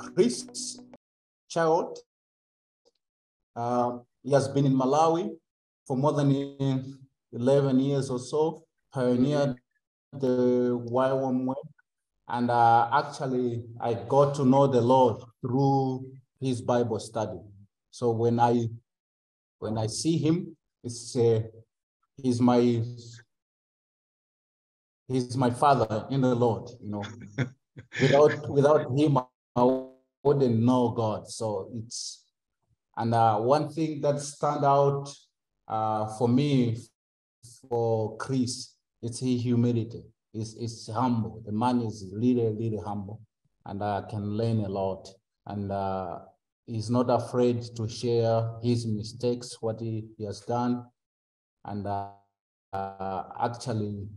Chris Child. He has been in Malawi for more than 11 years or so, pioneered the YWAM way. And actually, I got to know the Lord through his Bible study. So when I see him, it's he's my father in the Lord. You know, without him, I wouldn't know God. So it's one thing that stand out for me, for Chris, it's his humility. It's humble. The man is really humble, and I can learn a lot. And he's not afraid to share his mistakes, what he has done. And actually,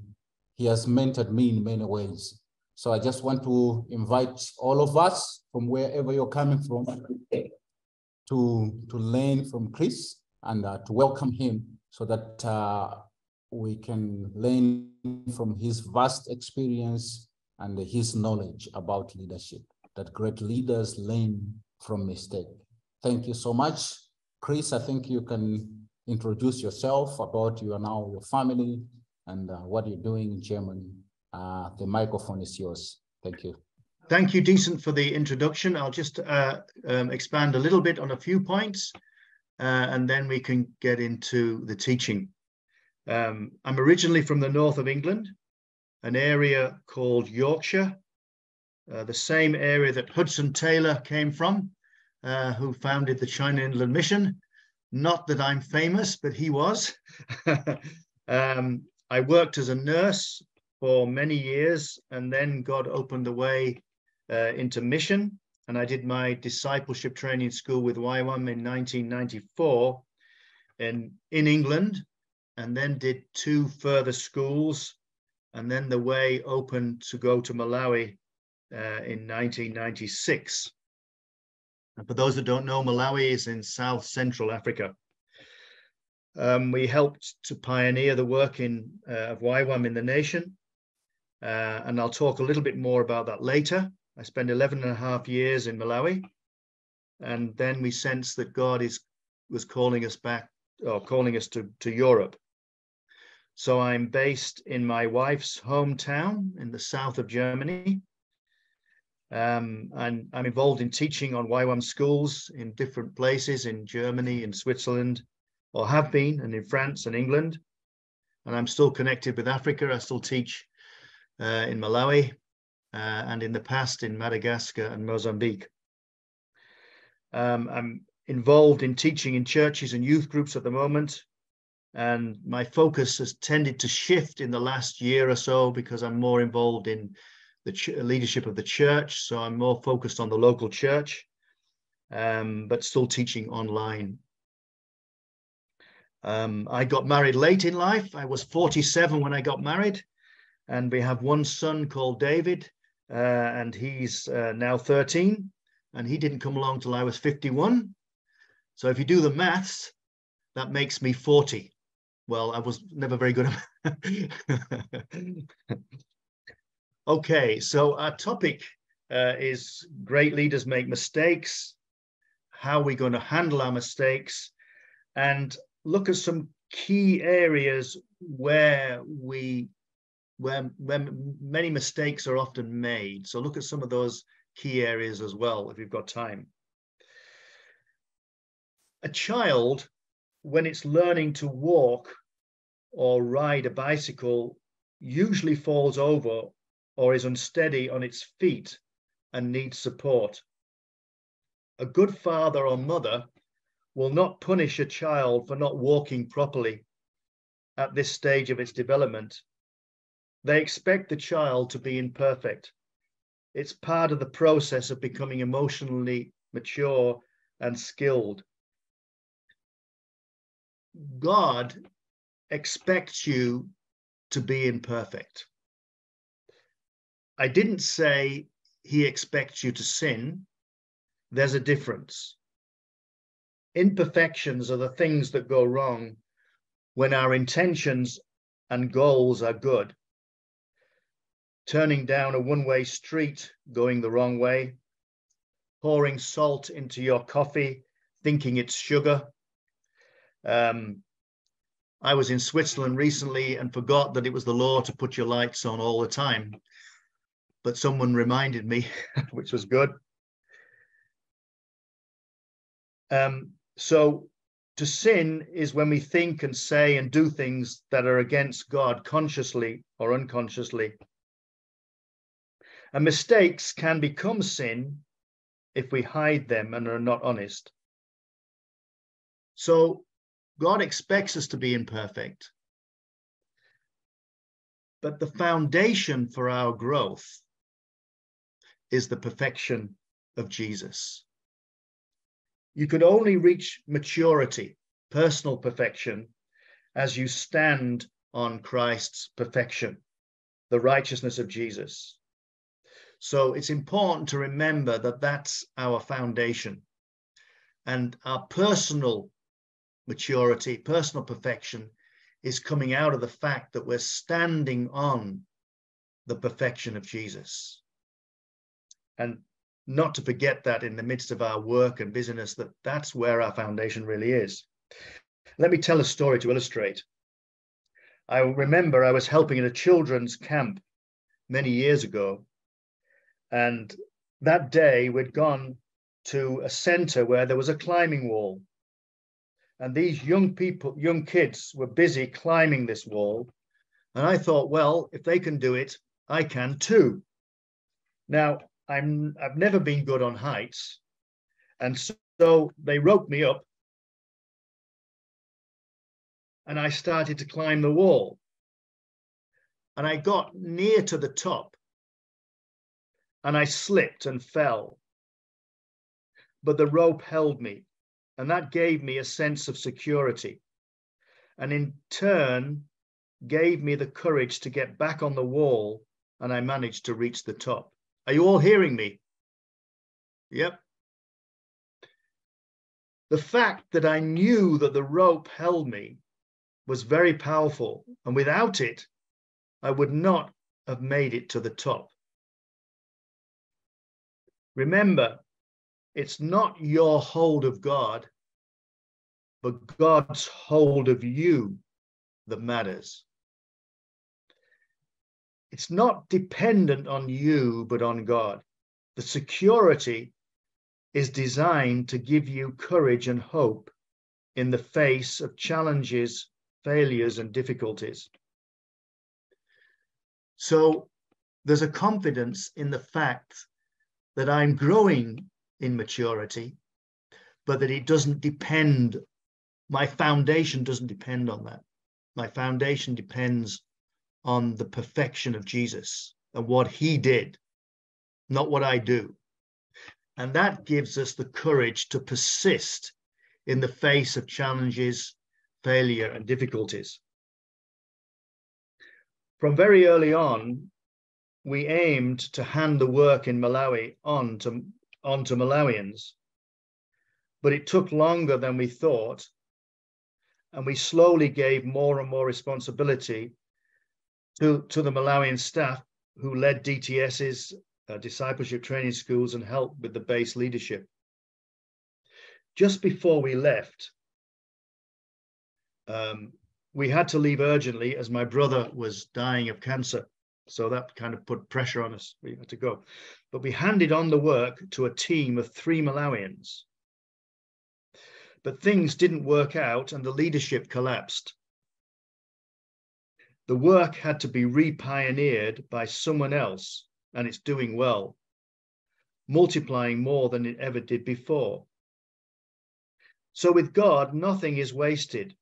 he has mentored me in many ways. So I just want to invite all of us from wherever you're coming from to learn from Chris and to welcome him so that we can learn from his vast experience and his knowledge about leadership, that great leaders learn from mistake. Thank you so much. Chris, I think you can introduce yourself about your family and what you're doing in Germany. The microphone is yours. Thank you. Thank you, Decent, for the introduction. I'll just expand a little bit on a few points, and then we can get into the teaching. I'm originally from the north of England, an area called Yorkshire, the same area that Hudson Taylor came from, who founded the China Inland Mission. Not that I'm famous, but he was. I worked as a nurse for many years, and then God opened the way into mission. And I did my discipleship training school with YWAM in 1994 in England, and then did 2 further schools. And then the way opened to go to Malawi in 1996. And for those that don't know, Malawi is in South Central Africa. We helped to pioneer the work of YWAM in the nation. And I'll talk a little bit more about that later. I spent 11.5 years in Malawi. And then we sensed that God was calling us back, or calling us to Europe. So I'm based in my wife's hometown in the south of Germany. And I'm involved in teaching on YWAM schools in different places in Germany, in Switzerland, or have been, and in France and England. And I'm still connected with Africa. I still teach in Malawi, and in the past in Madagascar and Mozambique. I'm involved in teaching in churches and youth groups at the moment. And my focus has tended to shift in the last year or so because I'm more involved in the leadership of the church. So I'm more focused on the local church, but still teaching online. I got married late in life. I was 47 when I got married, and we have one son called David, and he's now 13, and he didn't come along till I was 51. So if you do the maths, that makes me 40. Well, I was never very good at Okay, so our topic is great leaders make mistakes. How are we going to handle our mistakes? And look at some key areas where many mistakes are often made. So look at some of those key areas as well, if you've got time. A child, when it's learning to walk or ride a bicycle, usually falls over or is unsteady on its feet and needs support. A good father or mother will not punish a child for not walking properly at this stage of its development. They expect the child to be imperfect. It's part of the process of becoming emotionally mature and skilled. God expects you to be imperfect. I didn't say he expects you to sin. There's a difference. Imperfections are the things that go wrong when our intentions and goals are good. Turning down a one-way street, going the wrong way, pouring salt into your coffee, thinking it's sugar. I was in Switzerland recently and forgot that it was the law to put your lights on all the time. But someone reminded me, which was good. So to sin is when we think and say and do things that are against God consciously or unconsciously. And mistakes can become sin if we hide them and are not honest. So God expects us to be imperfect. But the foundation for our growth is the perfection of Jesus. You could only reach maturity, personal perfection, as you stand on Christ's perfection, the righteousness of Jesus. So it's important to remember that that's our foundation. And our personal maturity, personal perfection, is coming out of the fact that we're standing on the perfection of Jesus. And not to forget that in the midst of our work and busyness, that's where our foundation really is. Let me tell a story to illustrate. I remember I was helping in a children's camp many years ago. And that day we'd gone to a center where there was a climbing wall. And these young kids were busy climbing this wall. And I thought, well, if they can do it, I can too. Now, I've never been good on heights. And so they roped me up and I started to climb the wall. And I got near to the top and I slipped and fell. But the rope held me, and that gave me a sense of security. And in turn, gave me the courage to get back on the wall, and I managed to reach the top. Are you all hearing me? Yep. The fact that I knew that the rope held me was very powerful, and without it, I would not have made it to the top. Remember, it's not your hold of God, but God's hold of you that matters. It's not dependent on you, but on God. The security is designed to give you courage and hope in the face of challenges, failures, and difficulties. So there's a confidence in the fact that I'm growing in maturity, but that it doesn't depend, my foundation doesn't depend on that. My foundation depends on the perfection of Jesus and what he did, not what I do. And that gives us the courage to persist in the face of challenges, failure, and difficulties. From very early on, we aimed to hand the work in Malawi on to Malawians, but it took longer than we thought, and we slowly gave more and more responsibility to the Malawian staff who led DTSs, discipleship training schools, and helped with the base leadership. Just before we left, we had to leave urgently as my brother was dying of cancer. So that kind of put pressure on us. We had to go. But we handed on the work to a team of 3 Malawians. But things didn't work out and the leadership collapsed. The work had to be re-pioneered by someone else, and it's doing well, multiplying more than it ever did before. So with God, nothing is wasted.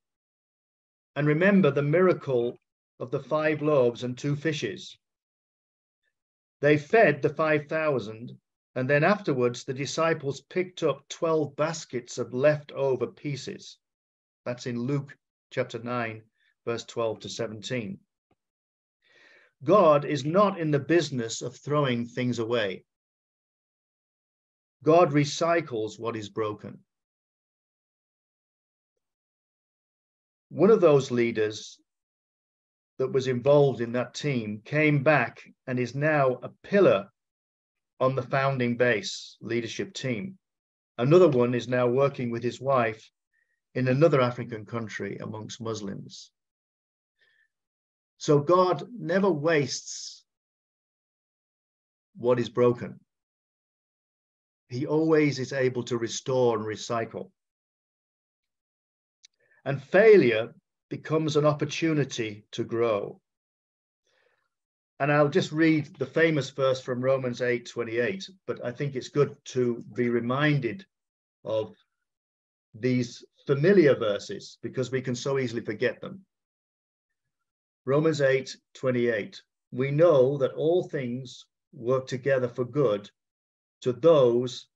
And remember the miracle of the 5 loaves and 2 fishes. They fed the 5,000, and then afterwards the disciples picked up 12 baskets of leftover pieces. That's in Luke chapter 9, verse 12 to 17. God is not in the business of throwing things away. God recycles what is broken. One of those leaders that was involved in that team came back and is now a pillar on the founding base leadership team. Another one is now working with his wife in another African country amongst Muslims. So God never wastes what is broken. He always is able to restore and recycle. And failure becomes an opportunity to grow. And I'll just read the famous verse from Romans 8:28, but I think it's good to be reminded of these familiar verses because we can so easily forget them. Romans 8:28, we know that all things work together for good to those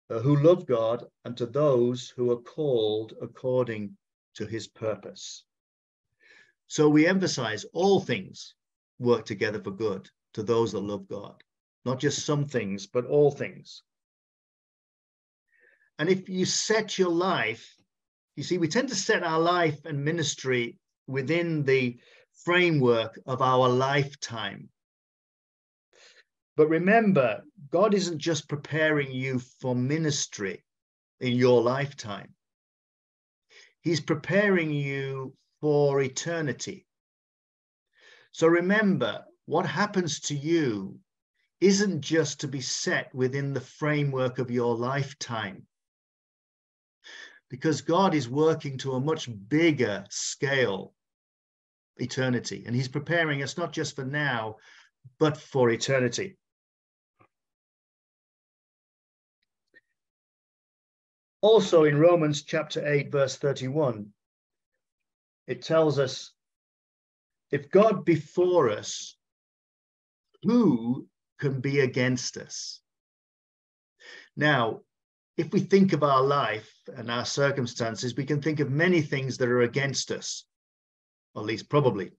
who love God and to those who are called according to his purpose. So we emphasize all things work together for good to those that love God, not just some things, but all things. And if you set your life, you see, we tend to set our life and ministry within the framework of our lifetime. But remember, God isn't just preparing you for ministry in your lifetime. He's preparing you for eternity. So remember, what happens to you isn't just to be set within the framework of your lifetime, because God is working to a much bigger scale, eternity, and he's preparing us not just for now, but for eternity. Also in Romans chapter 8, verse 31, it tells us, if God be for us, who can be against us? Now, if we think of our life and our circumstances, we can think of many things that are against us, or at least probably.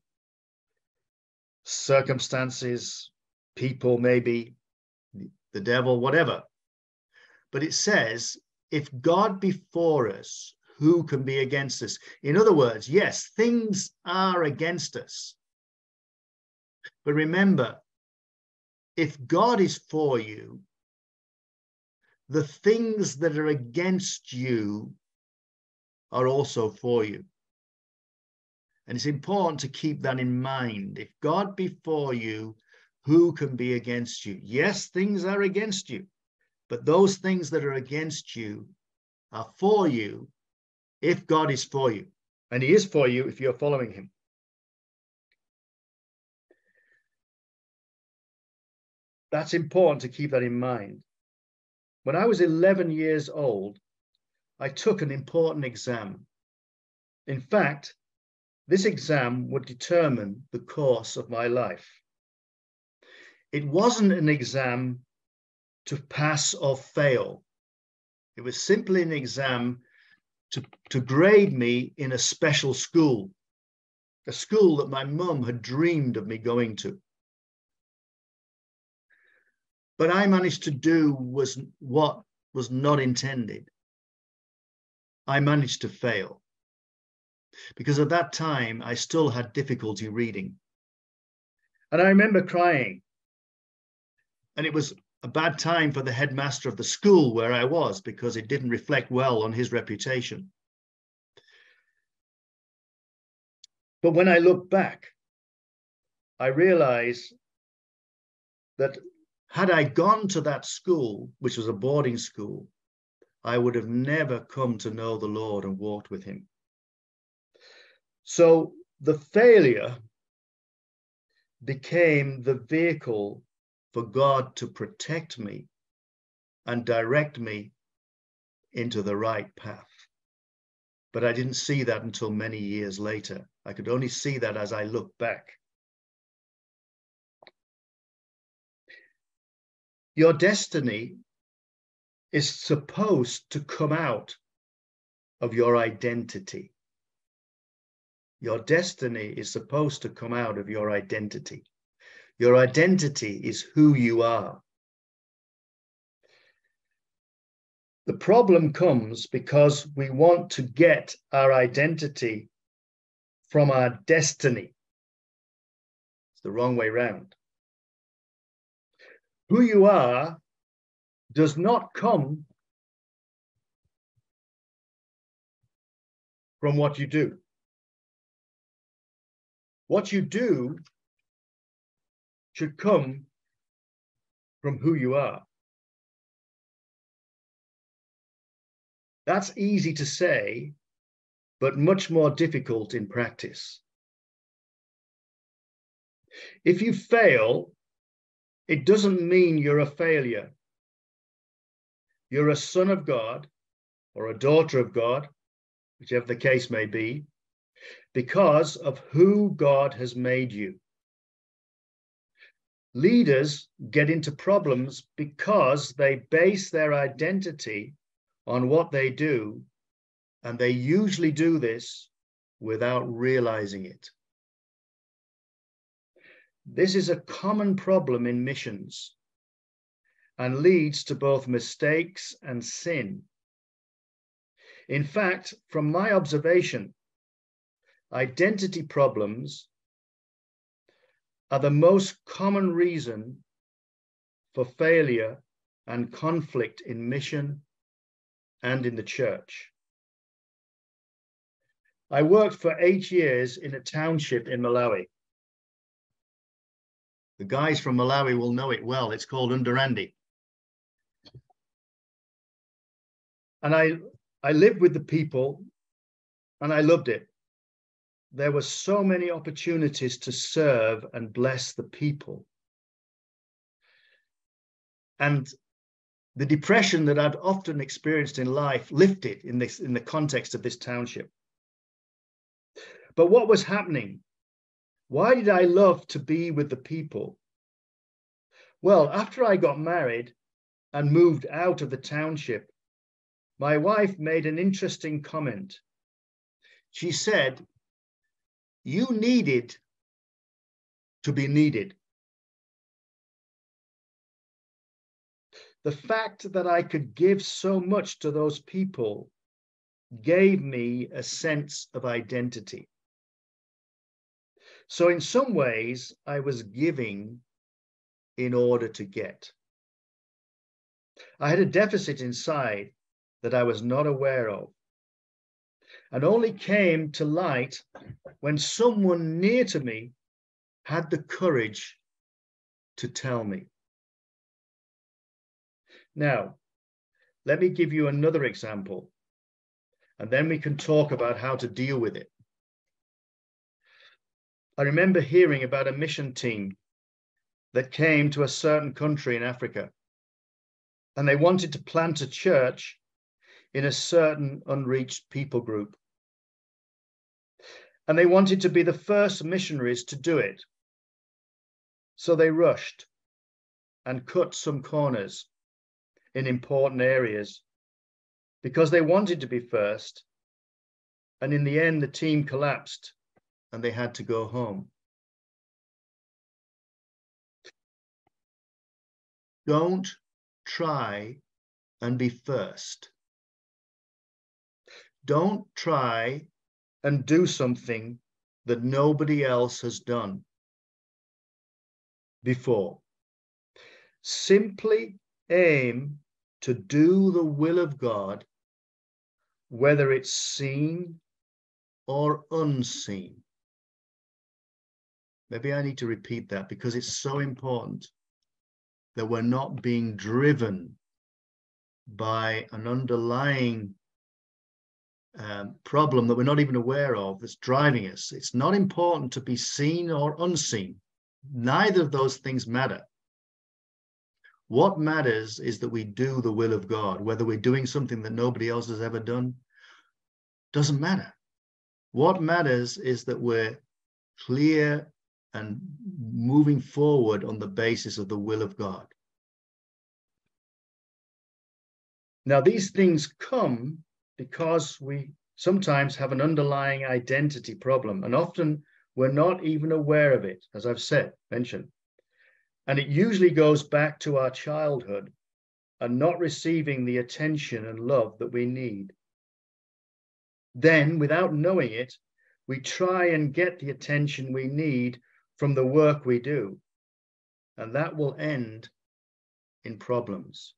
Circumstances, people, maybe, the devil, whatever. But it says, if God be for us, who can be against us? In other words, yes, things are against us. But remember, if God is for you, the things that are against you are also for you. And it's important to keep that in mind. If God be for you, who can be against you? Yes, things are against you, but those things that are against you are for you if God is for you. And he is for you if you're following him. That's important to keep that in mind. When I was 11 years old, I took an important exam. In fact, this exam would determine the course of my life. It wasn't an exam to pass or fail. It was simply an exam to grade me in a special school, a school that my mum had dreamed of me going to. But I managed to do what was not intended. I managed to fail. Because at that time, I still had difficulty reading. And I remember crying. And it was a bad time for the headmaster of the school where I was, because it didn't reflect well on his reputation. But when I look back, I realize that had I gone to that school, which was a boarding school, I would have never come to know the Lord and walked with him. So the failure became the vehicle for God to protect me and direct me into the right path. But I didn't see that until many years later. I could only see that as I look back. Your destiny is supposed to come out of your identity. Your destiny is supposed to come out of your identity. Your identity is who you are. The problem comes because we want to get our identity from our destiny. It's the wrong way round. Who you are does not come from what you do. What you do should come from who you are. That's easy to say, but much more difficult in practice. If you fail, it doesn't mean you're a failure. You're a son of God or a daughter of God, whichever the case may be, because of who God has made you. Leaders get into problems because they base their identity on what they do, and they usually do this without realizing it. This is a common problem in missions and leads to both mistakes and sin. In fact, from my observation, identity problems are the most common reason for failure and conflict in mission and in the church. I worked for 8 years in a township in Malawi. The guys from Malawi will know it well. It's called Underandi. And I lived with the people and I loved it. There were so many opportunities to serve and bless the people. And the depression that I'd often experienced in life lifted in the context of this township. But what was happening? Why did I love to be with the people? Well, after I got married and moved out of the township, my wife made an interesting comment. She said, "You needed to be needed." The fact that I could give so much to those people gave me a sense of identity. So in some ways, I was giving in order to get. I had a deficit inside that I was not aware of, and only came to light when someone near to me had the courage to tell me. Now, let me give you another example, and then we can talk about how to deal with it. I remember hearing about a mission team that came to a certain country in Africa, and they wanted to plant a church in a certain unreached people group. And they wanted to be the first missionaries to do it. So they rushed and cut some corners in important areas because they wanted to be first. And in the end, the team collapsed and they had to go home. Don't try and be first. Don't try and do something that nobody else has done before. Simply aim to do the will of God, whether it's seen or unseen. Maybe I need to repeat that because it's so important that we're not being driven by an underlying problem that we're not even aware of that's driving us. It's not important to be seen or unseen. Neither of those things matter. What matters is that we do the will of God. Whether we're doing something that nobody else has ever done, doesn't matter. What matters is that we're clear and moving forward on the basis of the will of God. Now, these things come because we sometimes have an underlying identity problem, and often we're not even aware of it, as I've mentioned. And it usually goes back to our childhood and not receiving the attention and love that we need. Then, without knowing it, we try and get the attention we need from the work we do. And that will end in problems.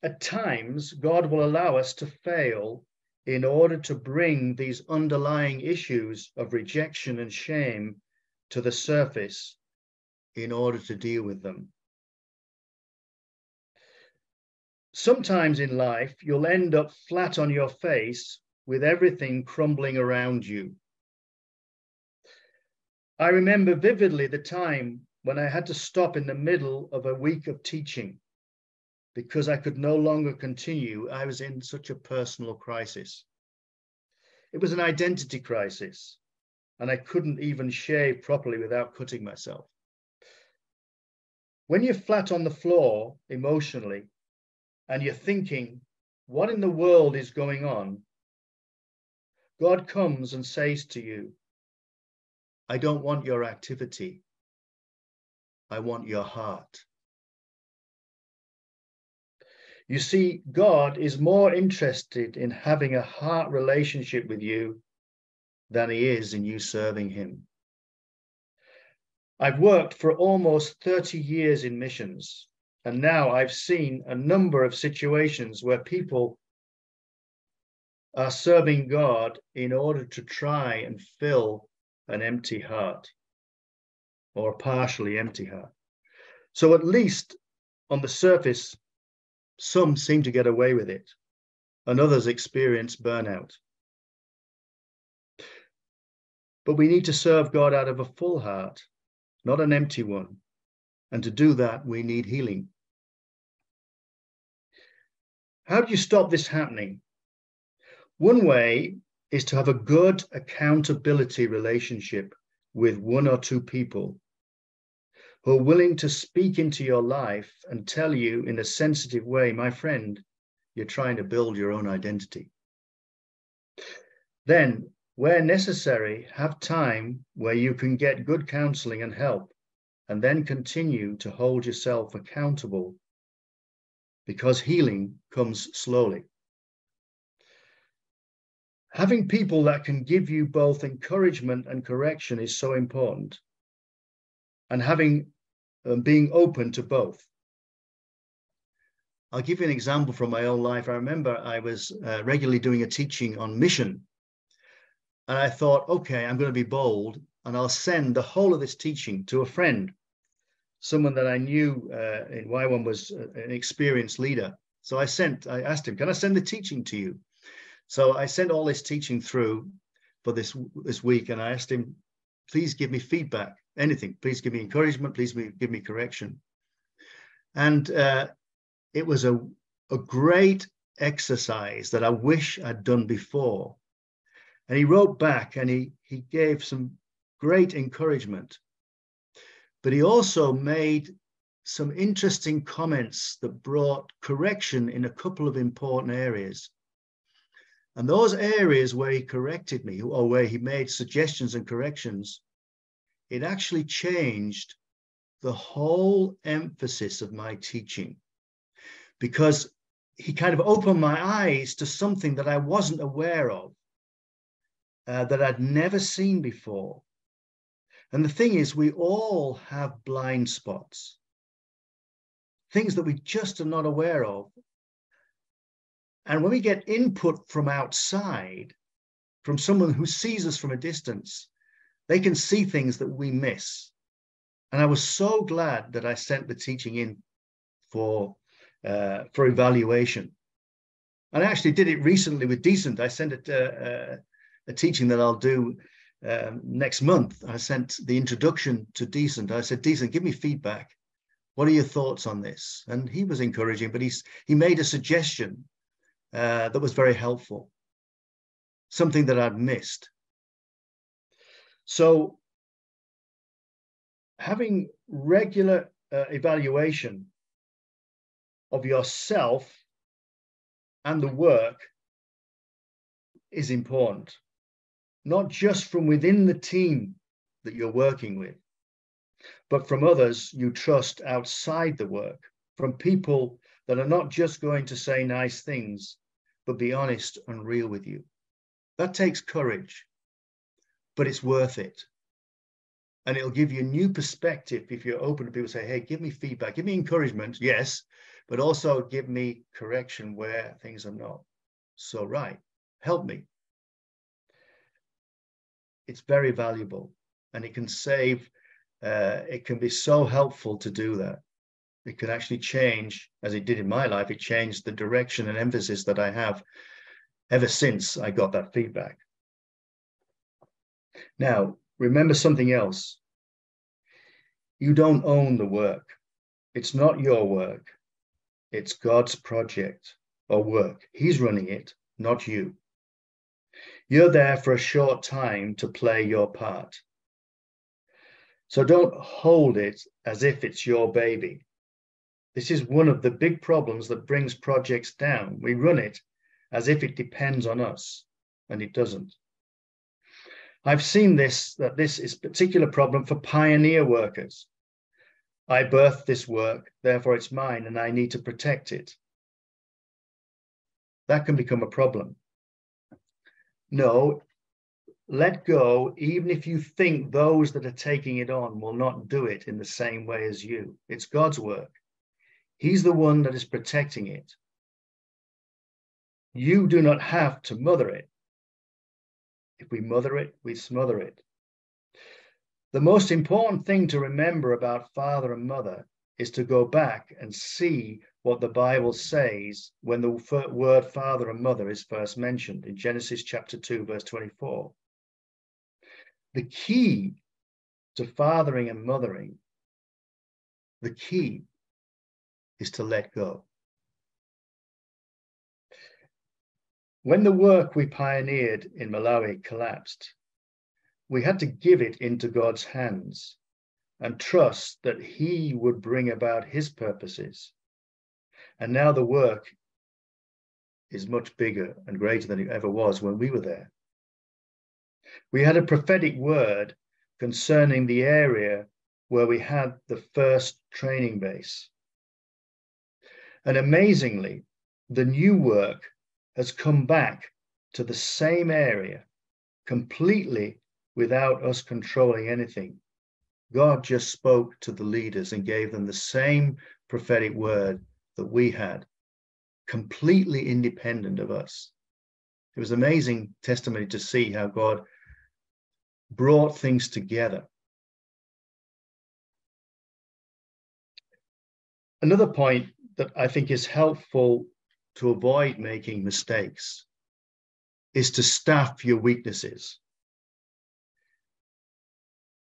At times, God will allow us to fail in order to bring these underlying issues of rejection and shame to the surface in order to deal with them. Sometimes in life, you'll end up flat on your face with everything crumbling around you. I remember vividly the time when I had to stop in the middle of a week of teaching because I could no longer continue. I was in such a personal crisis. It was an identity crisis, and I couldn't even shave properly without cutting myself. When you're flat on the floor emotionally, and you're thinking, what in the world is going on? God comes and says to you, I don't want your activity. I want your heart. You see, God is more interested in having a heart relationship with you than he is in you serving him. I've worked for almost 30 years in missions, and now I've seen a number of situations where people are serving God in order to try and fill an empty heart or a partially empty heart. So at least on the surface, some seem to get away with it, and others experience burnout. But we need to serve God out of a full heart, not an empty one. And to do that, we need healing. How do you stop this happening? One way is to have a good accountability relationship with one or two people who are willing to speak into your life and tell you in a sensitive way, my friend, you're trying to build your own identity. Then, where necessary, have time where you can get good counseling and help, and then continue to hold yourself accountable, because healing comes slowly. Having people that can give you both encouragement and correction is so important, and being open to both. I'll give you an example from my own life. I remember I was regularly doing a teaching on mission, and I thought, okay, I'm going to be bold, and I'll send the whole of this teaching to a friend, someone that I knew in Y1 was an experienced leader. So I asked him, can I send the teaching to you? So I sent all this teaching through for this week, and I asked him, please give me feedback, anything. Please give me encouragement. Please give me correction. And it was a great exercise that I wish I'd done before. And he wrote back, and he gave some great encouragement. But he also made some interesting comments that brought correction in a couple of important areas. And those areas where he corrected me, or where he made suggestions and corrections, it actually changed the whole emphasis of my teaching, because he kind of opened my eyes to something that I wasn't aware of, that I'd never seen before. And the thing is, we all have blind spots, things that we just are not aware of. And when we get input from outside, from someone who sees us from a distance, they can see things that we miss. And I was so glad that I sent the teaching in for evaluation. And I actually did it recently with Decent. I sent it a teaching that I'll do next month. I sent the introduction to Decent. I said, Decent, give me feedback. What are your thoughts on this? And he was encouraging, but he made a suggestion that was very helpful, something that I'd missed. So having regular evaluation of yourself and the work is important, not just from within the team that you're working with, but from others you trust outside the work, from people that are not just going to say nice things, but be honest and real with you. That takes courage, but it's worth it. And it'll give you a new perspective if you're open to people say, hey, give me feedback, give me encouragement, yes, but also give me correction where things are not so right. Help me. It's very valuable, and it can save, it can be so helpful to do that. It can actually change, as it did in my life, it changed the direction and emphasis that I have ever since I got that feedback. Now, remember something else. You don't own the work. It's not your work. It's God's project or work. He's running it, not you. You're there for a short time to play your part. So don't hold it as if it's your baby. This is one of the big problems that brings projects down. We run it as if it depends on us, and it doesn't. I've seen that this is a particular problem for pioneer workers. I birthed this work, therefore it's mine, and I need to protect it. That can become a problem. No, let go, even if you think those that are taking it on will not do it in the same way as you. It's God's work. He's the one that is protecting it. You do not have to mother it. If we mother it, we smother it. The most important thing to remember about father and mother is to go back and see what the Bible says when the word father and mother is first mentioned in Genesis chapter 2, verse 24. The key to fathering and mothering, the key is to let go. When the work we pioneered in Malawi collapsed, we had to give it into God's hands and trust that He would bring about His purposes. And now the work is much bigger and greater than it ever was when we were there. We had a prophetic word concerning the area where we had the first training base. And amazingly, the new work has come back to the same area completely without us controlling anything. God just spoke to the leaders and gave them the same prophetic word that we had, completely independent of us. It was amazing testimony to see how God brought things together. Another point that I think is helpful to avoid making mistakes is to staff your weaknesses.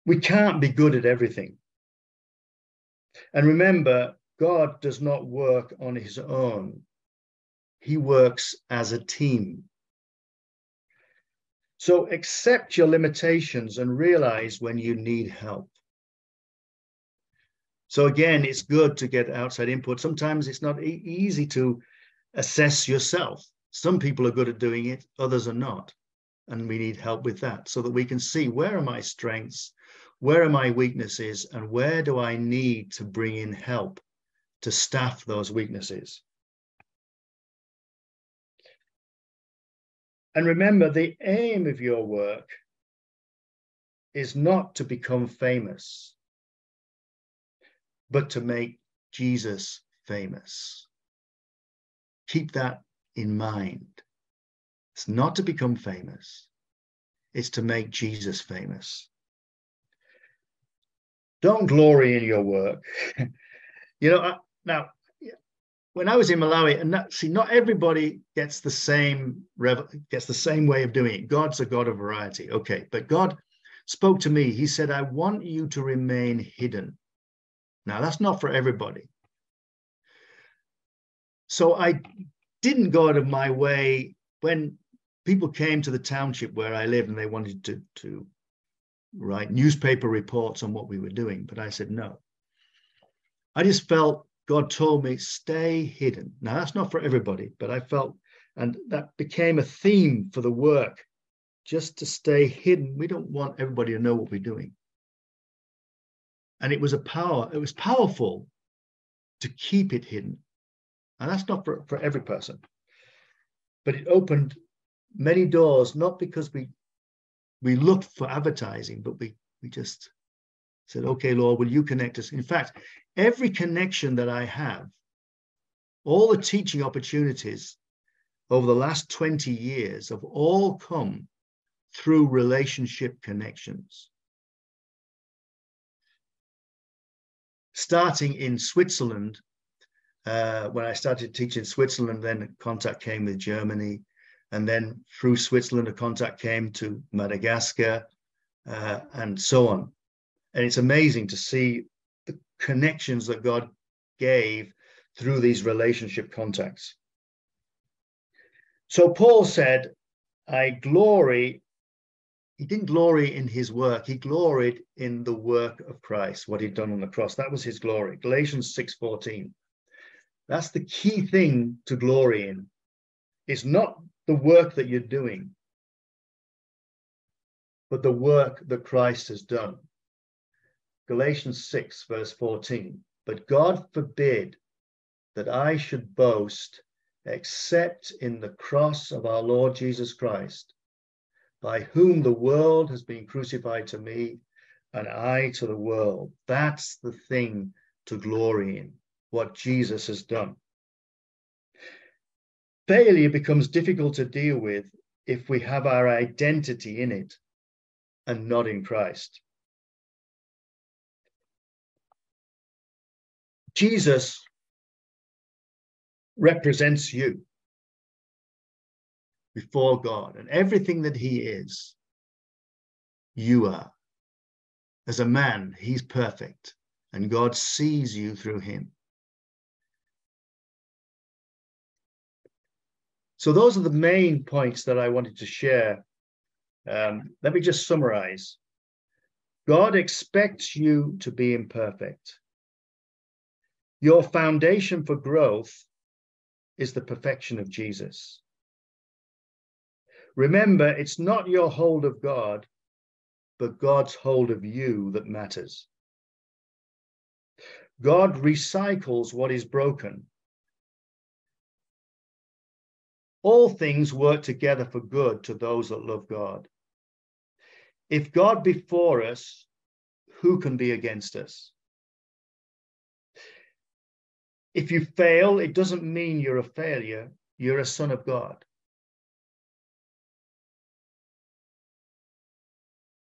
We can't be good at everything. And remember, God does not work on His own. He works as a team. So accept your limitations and realize when you need help. So again, it's good to get outside input. Sometimes it's not easy to assess yourself. Some people are good at doing it, others are not. And we need help with that so that we can see where are my strengths, where are my weaknesses, and where do I need to bring in help to staff those weaknesses. And remember, the aim of your work is not to become famous, but to make Jesus famous. Keep that in mind. It's not to become famous. It's to make Jesus famous. Don't glory in your work. You know, now, when I was in Malawi, and not everybody gets the same way of doing it. God's a God of variety. Okay, but God spoke to me. He said, I want you to remain hidden. Now, that's not for everybody. So I didn't go out of my way when people came to the township where I live and they wanted to write newspaper reports on what we were doing. But I said, no. I just felt God told me, stay hidden. Now, that's not for everybody, but I felt, and that became a theme for the work, just to stay hidden. We don't want everybody to know what we're doing. And it was powerful to keep it hidden. And that's not for every person. But it opened many doors, not because we looked for advertising, but we just Said, okay, Lord, will you connect us? In fact, every connection that I have, all the teaching opportunities over the last 20 years have all come through relationship connections. Starting in Switzerland, when I started teaching Switzerland, then contact came with Germany. And then through Switzerland, a contact came to Madagascar and so on. And it's amazing to see the connections that God gave through these relationship contacts. So Paul said, I glory. He didn't glory in his work. He gloried in the work of Christ, what he'd done on the cross. That was his glory. Galatians 6:14. That's the key thing to glory in. It's not the work that you're doing, but the work that Christ has done. Galatians 6, verse 14. But God forbid that I should boast except in the cross of our Lord Jesus Christ, by whom the world has been crucified to me, and I to the world. That's the thing to glory in, what Jesus has done. Failure becomes difficult to deal with if we have our identity in it and not in Christ. Jesus represents you before God, and everything that he is, you are. As a man, he's perfect, and God sees you through him. So those are the main points that I wanted to share. Let me just summarize. God expects you to be imperfect. Your foundation for growth is the perfection of Jesus. Remember, it's not your hold of God, but God's hold of you that matters. God recycles what is broken. All things work together for good to those that love God. If God be for us, who can be against us? If you fail, it doesn't mean you're a failure. You're a son of God.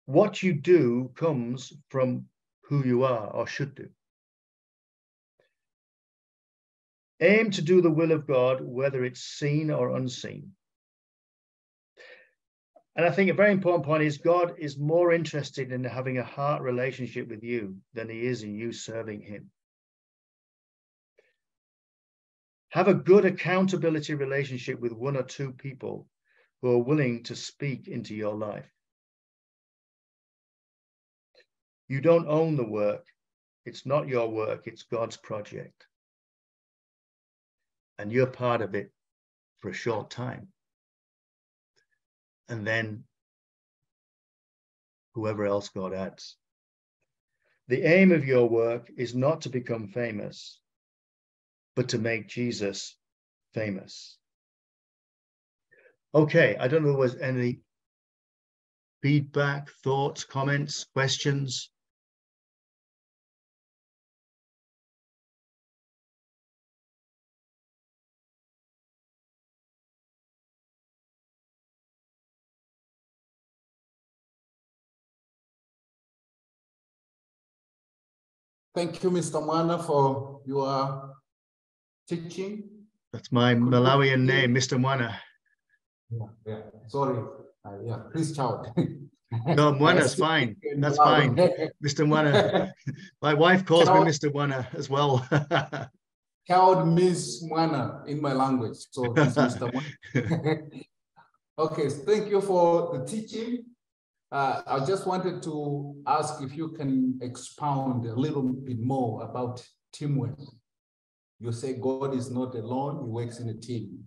What you do comes from who you are or should do. Aim to do the will of God, whether it's seen or unseen. And I think a very important point is God is more interested in having a heart relationship with you than he is in you serving him. Have a good accountability relationship with one or two people who are willing to speak into your life. You don't own the work. It's not your work. It's God's project. And you're part of it for a short time. And then whoever else God adds. The aim of your work is not to become famous, but to make Jesus famous. Okay, I don't know if there was any feedback, thoughts, comments, questions. Thank you, Mr. Mwana, for your teaching. That's my Malawian name, Mr. Mwana. Yeah. Sorry. Yeah, Chris Child. No, Mwana's fine. That's fine. Mr. Mwana. My wife calls me Mr. Mwana as well. Child means Mwana in my language. So it's Mr. Mwana. Okay, so thank you for the teaching. I just wanted to ask if you can expound a little bit more about teamwork. You say God is not alone, he works in a team.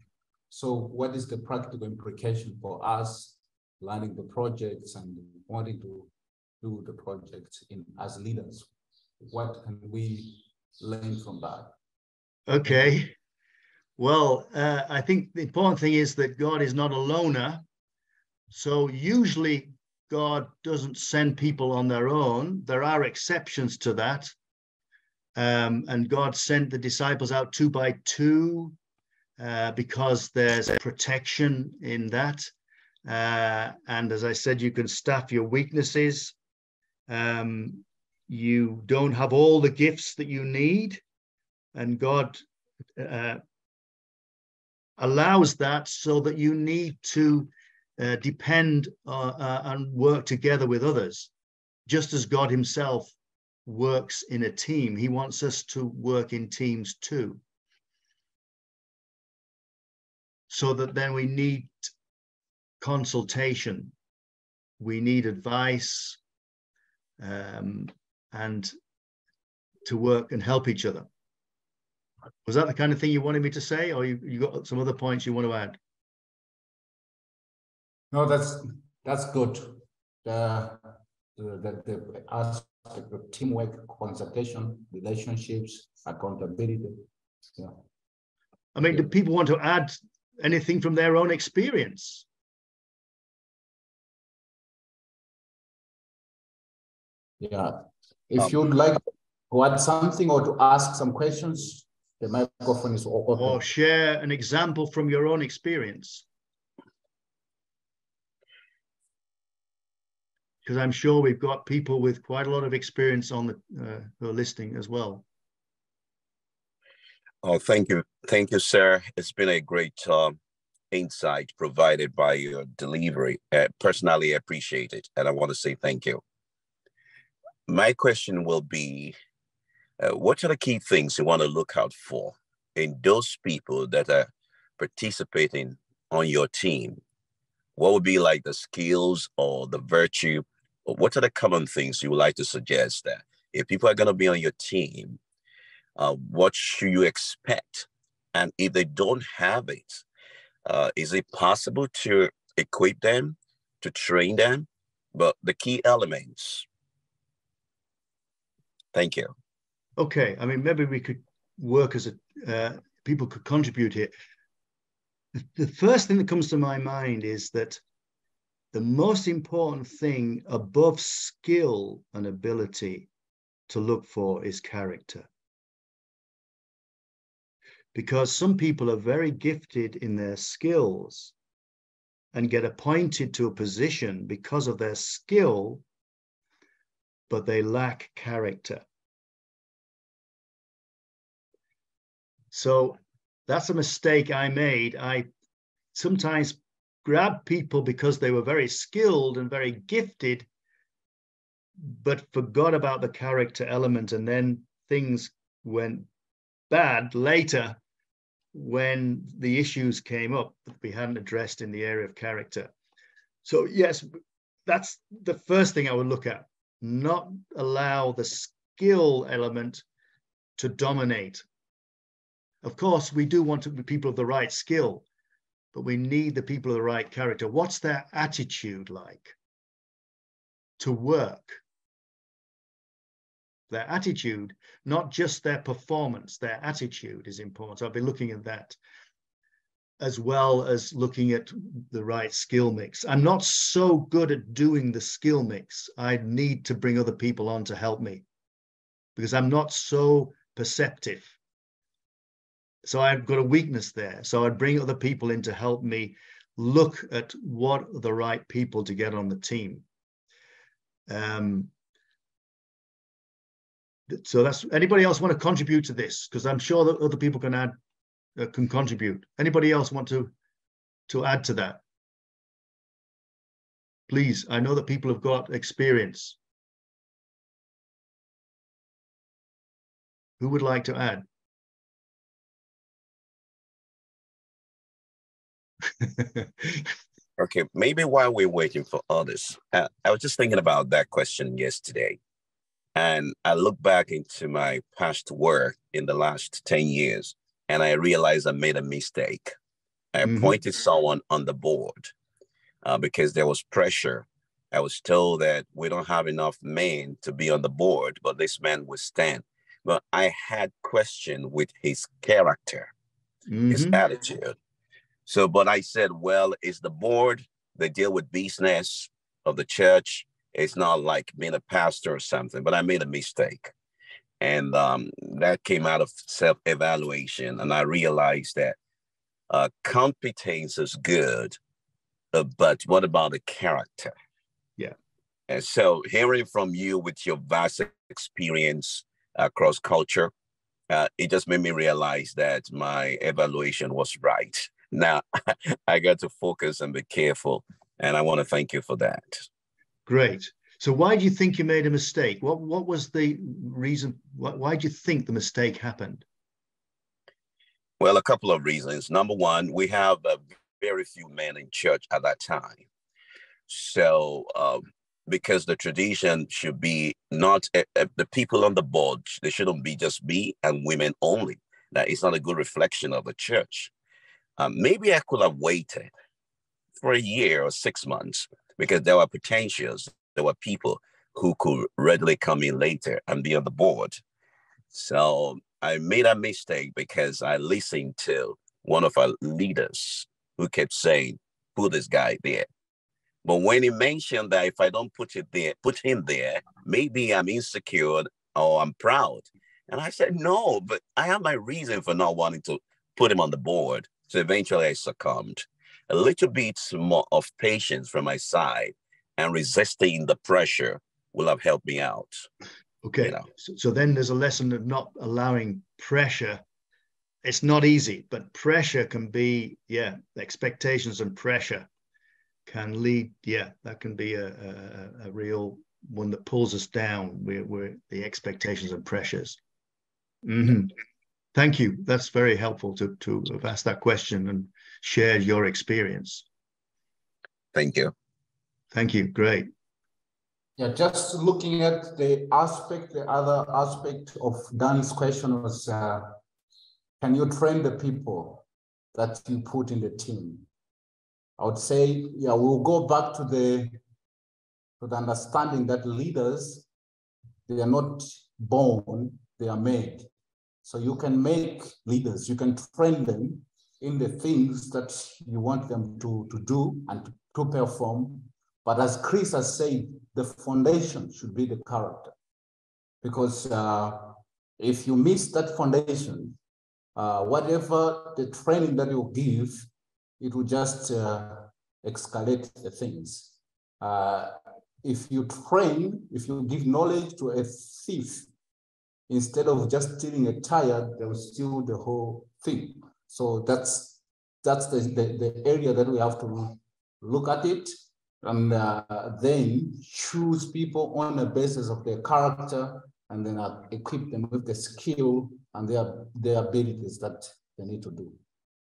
So what is the practical implication for us learning the projects and wanting to do the projects as leaders? What can we learn from that? Okay. Well, I think the important thing is that God is not a loner. So usually God doesn't send people on their own. There are exceptions to that. And God sent the disciples out 2 by 2 because there's protection in that. And as I said, you can staff your weaknesses. You don't have all the gifts that you need. And God allows that so that you need to depend and work together with others, just as God himself works in a team. He wants us to work in teams too. So that then we need consultation, we need advice, and to work and help each other. Was that the kind of thing you wanted me to say, or you got some other points you want to add? No, that's good. The aspect of teamwork, consultation, relationships, accountability. Yeah. I mean, do people want to add anything from their own experience? Yeah. If you'd like to add something or to ask some questions, the microphone is open. Or share an example from your own experience. Because I'm sure we've got people with quite a lot of experience on the who are listening as well. Oh, thank you, sir. It's been a great insight provided by your delivery. Personally, I appreciate it, and I want to say thank you. My question will be, what are the key things you want to look out for in those people that are participating on your team? What would be like the skills or the virtue, or what are the common things you would like to suggest that if people are going to be on your team, what should you expect? And if they don't have it, is it possible to equip them, to train them? But the key elements. Thank you. Okay, I mean, maybe we could work as a, people could contribute here. The first thing that comes to my mind is that the most important thing above skill and ability to look for is character. Because some people are very gifted in their skills and get appointed to a position because of their skill, but they lack character. So that's a mistake I made. I sometimes grabbed people because they were very skilled and very gifted, but forgot about the character element. And then things went bad later when the issues came up that we hadn't addressed in the area of character. So yes, that's the first thing I would look at. Not allow the skill element to dominate. Of course, we do want to be people of the right skill, but we need the people of the right character. What's their attitude like to work? Their attitude, not just their performance, their attitude is important. So I'll be looking at that, as well as looking at the right skill mix. I'm not so good at doing the skill mix. I need to bring other people on to help me because I'm not so perceptive. So I've got a weakness there. So I'd bring other people in to help me look at what are the right people to get on the team. So that's, anybody else want to contribute to this? Because I'm sure that other people can add, can contribute. Anybody else want to add to that? Please, I know that people have got experience. Who would like to add? Okay, maybe while we're waiting for others, I was just thinking about that question yesterday. And I look back into my past work in the last 10 years, and I realized I made a mistake. I appointed someone on the board because there was pressure. I was told that we don't have enough men to be on the board, but this man would stand. But I had question with his character, his attitude. So, but I said, well, it's the board, they deal with business. of the church. It's not like being a pastor or something, but I made a mistake. And that came out of self-evaluation. And I realized that competence is good, but what about the character? Yeah. And so hearing from you with your vast experience across culture, it just made me realize that my evaluation was right. Now I got to focus and be careful. And I want to thank you for that. Great. So why do you think you made a mistake? What was the reason? Why do you think the mistake happened? Well, a couple of reasons. Number one, we have very few men in church at that time. So because the tradition should be not the people on the board, they shouldn't be just me and women only. That is not a good reflection of the church. Maybe I could have waited for a year or 6 months because there were potentials. There were people who could readily come in later and be on the board. So I made a mistake because I listened to one of our leaders who kept saying, put this guy there. But when he mentioned that if I don't put him there, maybe I'm insecure or I'm proud. And I said, no, but I have my reason for not wanting to put him on the board. So eventually I succumbed. A little bit more of patience from my side and resisting the pressure will have helped me out. Okay. You know? So then there's a lesson of not allowing pressure. It's not easy, but pressure can be, expectations and pressure can lead, that can be a real one that pulls us down. We're the expectations and pressures. Mm-hmm. Thank you. That's very helpful to have asked that question and shared your experience. Thank you. Thank you. Great. Yeah, just looking at the other aspect of Dan's question was, can you train the people that you put in the team? I would say, we'll go back to the understanding that leaders, they are not born, they are made. So you can make leaders, you can train them in the things that you want them to do and to perform. But as Chris has said, the foundation should be the character. Because if you miss that foundation, whatever the training that you give, it will just escalate the things. If you give knowledge to a thief, instead of just stealing a tire, they will steal the whole thing. So that's the area that we have to look at it, and then choose people on the basis of their character, and then equip them with the skill and their abilities that they need to do.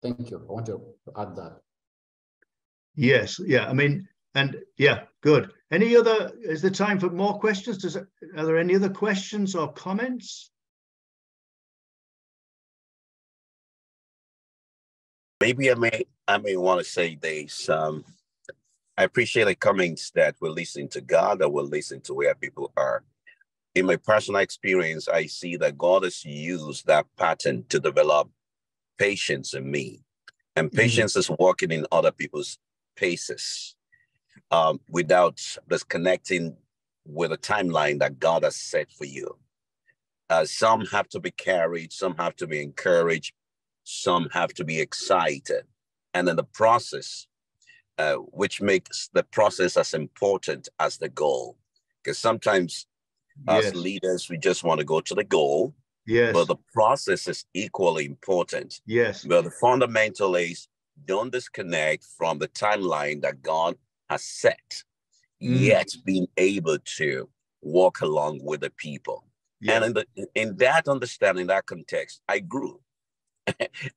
Thank you. I want to add that. Yes. Yeah. I mean, and good. Is there time for more questions? Are there any other questions or comments? Maybe I may want to say this. I appreciate the comments that we're listening to God, that we're listening to where people are. In my personal experience, I see that God has used that pattern to develop patience in me. And patience is walking in other people's paces without disconnecting with a timeline that God has set for you. Some have to be carried, some have to be encouraged, some have to be excited. And then the process, which makes the process as important as the goal. Because sometimes as leaders, we just want to go to the goal. Yes. But the process is equally important. Yes. But the fundamental is don't disconnect from the timeline that God has set, yet being able to walk along with the people. Yeah. And in that understanding, that context, I grew.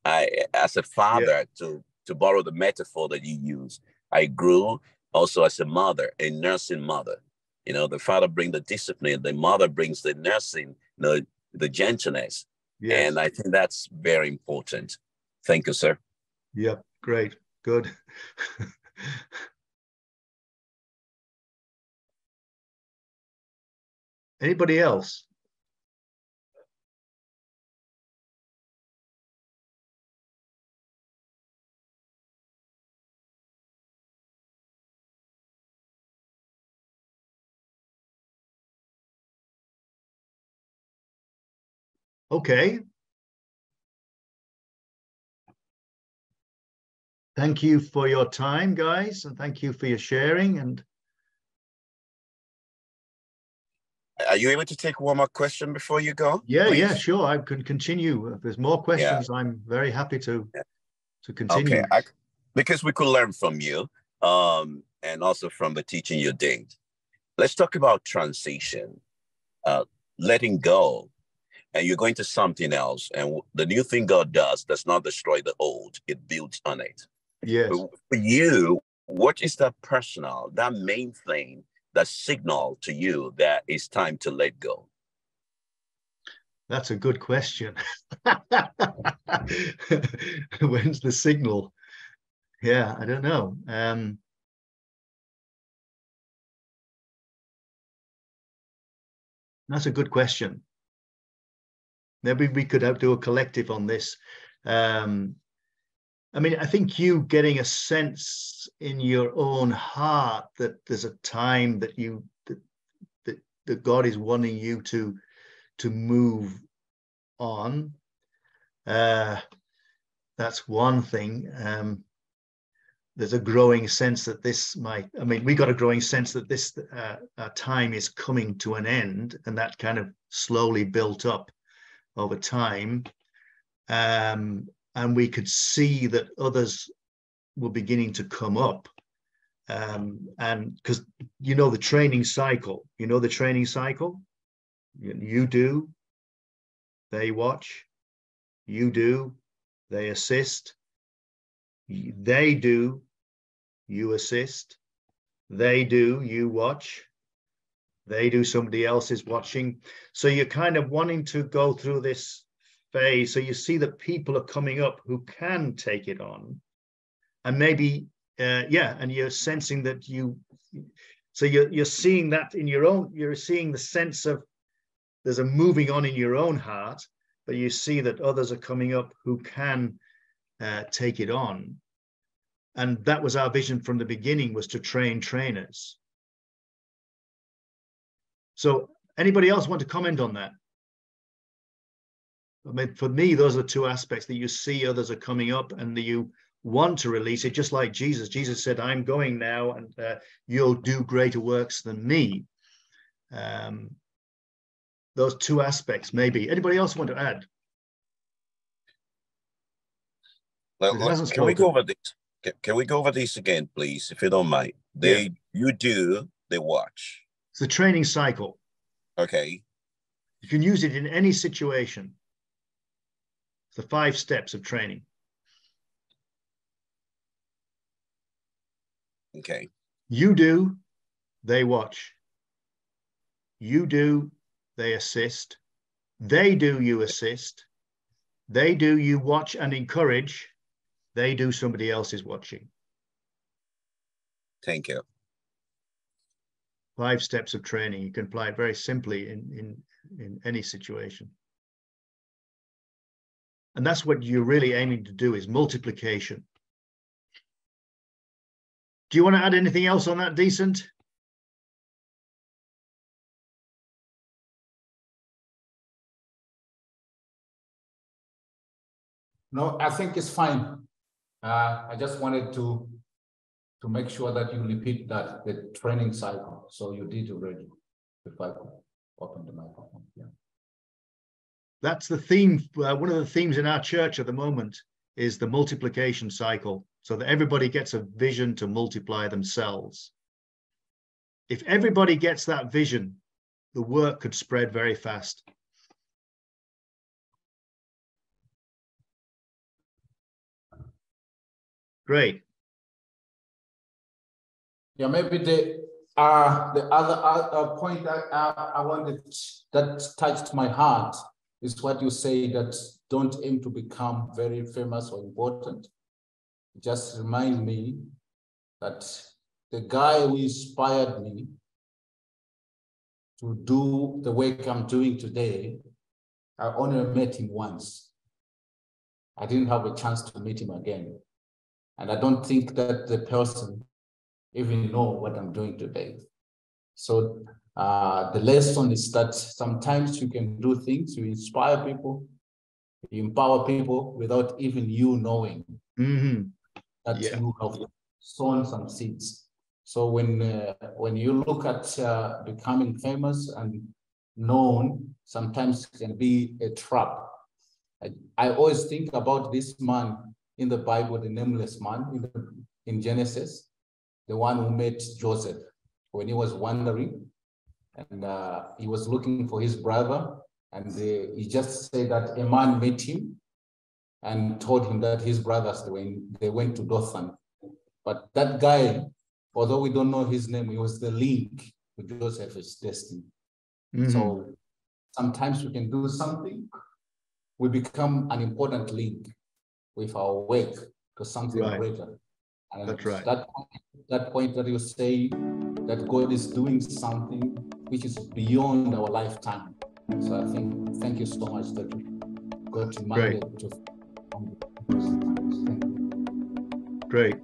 As a father, to borrow the metaphor that you use, I grew also as a mother, a nursing mother. You know, the father brings the discipline, the mother brings the nursing, the gentleness. Yes. And I think that's very important. Thank you, sir. Yep, great, good. Anybody else? Okay. Thank you for your time, guys, and thank you for your sharing. And are you able to take one more question before you go? yeah, please? yeah, sure. I can continue. If there's more questions, I'm very happy to continue. Okay, because we could learn from you, and also from the teaching you did. Let's talk about transition, letting go, and you're going to something else. And the new thing God does not destroy the old; it builds on it. Yes. But for you, what is that personal, that main thing that signal to you that it's time to let go? That's a good question. When's the signal? Yeah, I don't know. That's a good question. Maybe we could do a collective on this. I mean, I think you getting a sense in your own heart that there's a time that that God is wanting you to move on. That's one thing. There's a growing sense that we got a growing sense that this time is coming to an end, and that kind of slowly built up over time. And we could see that others were beginning to come up. And because the training cycle, you do, they watch, you do, they assist, they do, you assist, they do, you watch, they do, somebody else is watching. So you're kind of wanting to go through this phase. So you see that people are coming up who can take it on, and maybe and you're sensing that you're seeing that in your own, you're seeing the sense of there's a moving on in your own heart, but you see that others are coming up who can take it on. And that was our vision from the beginning, was to train trainers. So anybody else want to comment on that? I mean, for me, those are the two aspects, that you see others are coming up and that you want to release it, just like Jesus. Jesus said, I'm going now, and you'll do greater works than me. Those two aspects, maybe. Anybody else want to add? Can we go over this? Can we go over this again, please, if you don't mind? You do, they watch. It's the training cycle. Okay. You can use it in any situation. It's the 5 steps of training. Okay. You do, they watch. You do, they assist. They do, you assist. They do, you watch and encourage. They do, somebody else is watching. Thank you. 5 steps of training. You can apply it very simply in any situation. And that's what you're really aiming to do, is multiplication. Do you want to add anything else on that, Decent? No, I think it's fine. I just wanted to make sure that you repeat that, the training cycle. So you did already, if I could open the microphone. Yeah. That's the theme. One of the themes in our church at the moment is the multiplication cycle, so that everybody gets a vision to multiply themselves. If everybody gets that vision, the work could spread very fast. Great. Yeah, maybe the other point that I wanted, that touched my heart, is what you say, that don't aim to become very famous or important. Just remind me that the guy who inspired me to do the work I'm doing today, I only met him once. I didn't have a chance to meet him again. And I don't think that the person even know what I'm doing today. So The lesson is that sometimes you can do things, you inspire people, you empower people without even you knowing that you have sown some seeds. So when you look at becoming famous and known, sometimes it can be a trap. I always think about this man in the Bible, the nameless man in Genesis, the one who met Joseph when he was wandering, and he was looking for his brother, and he just said that a man met him and told him that his brothers, they went to Dothan. But that guy, although we don't know his name, he was the link to Joseph's destiny. So sometimes we can do something, we become an important link with our work to something greater. And that's right. That point that you say that God is doing something which is beyond our lifetime. So I think, thank you so much that you got reminded to. Great.